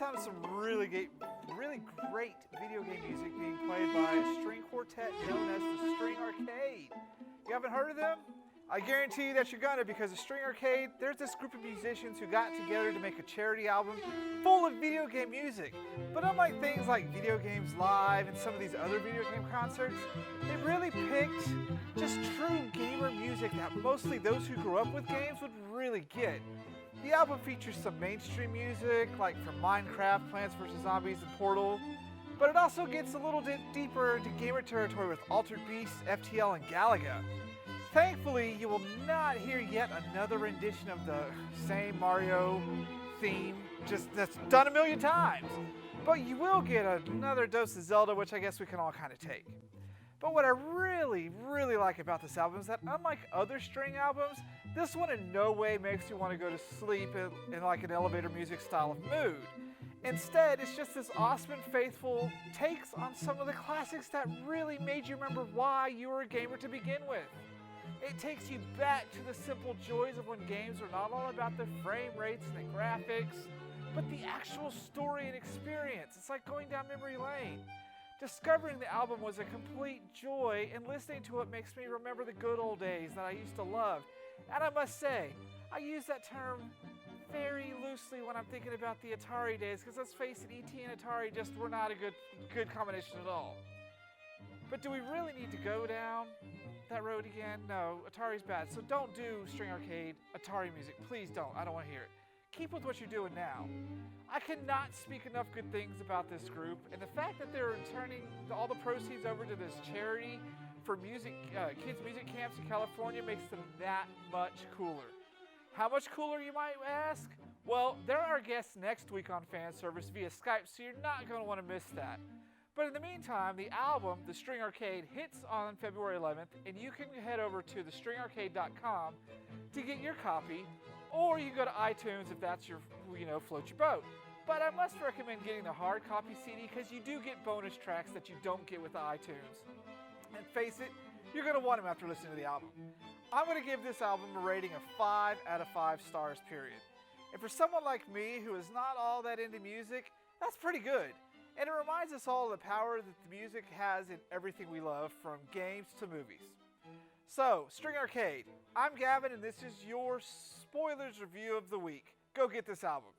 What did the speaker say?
sound of some really great video game music being played by a string quartet known as the String Arcade. You haven't heard of them? I guarantee you that you're gonna, because the String Arcade, there's this group of musicians who got together to make a charity album full of video game music. But unlike things like Video Games Live and some of these other video game concerts, they really picked just true gamer music that mostly those who grew up with games would really get. The album features some mainstream music, like from Minecraft, Plants vs. Zombies, and Portal, but it also gets a little bit deeper into gamer territory with Altered Beast, FTL, and Galaga. Thankfully, you will not hear yet another rendition of the same Mario theme, just that's done a million times. But you will get another dose of Zelda, which I guess we can all kind of take. But what I really like about this album is that unlike other string albums, this one in no way makes you want to go to sleep in like an elevator music style of mood. Instead, it's just this awesome and faithful takes on some of the classics that really made you remember why you were a gamer to begin with. It takes you back to the simple joys of when games were not all about the frame rates and the graphics, but the actual story and experience. It's like going down memory lane. Discovering the album was a complete joy, and listening to it makes me remember the good old days that I used to love. And I must say, I use that term very loosely when I'm thinking about the Atari days, because let's face it, E.T. and Atari just were not a good combination at all. But do we really need to go down that road again? No, Atari's bad. So don't do String Arcade Atari music. Please don't. I don't want to hear it. Keep with what you're doing now. I cannot speak enough good things about this group, and the fact that they're turning all the proceeds over to this charity for kids' music camps in California makes them that much cooler. How much cooler, you might ask? Well, they're our guests next week on Fanservice via Skype, so you're not going to want to miss that. But in the meantime, the album, The String Arcade, hits on February 11th, and you can head over to thestringarcade.com to get your copy, or you can go to iTunes if that's your, float your boat. But I must recommend getting the hard copy CD because you do get bonus tracks that you don't get with the iTunes. And face it, you're going to want them after listening to the album. I'm going to give this album a rating of 5 out of 5 stars, period. And for someone like me who is not all that into music, that's pretty good. And it reminds us all of the power that the music has in everything we love, from games to movies. So, String Arcade, I'm Gavin, and this is your Spoilers Review of the Week. Go get this album.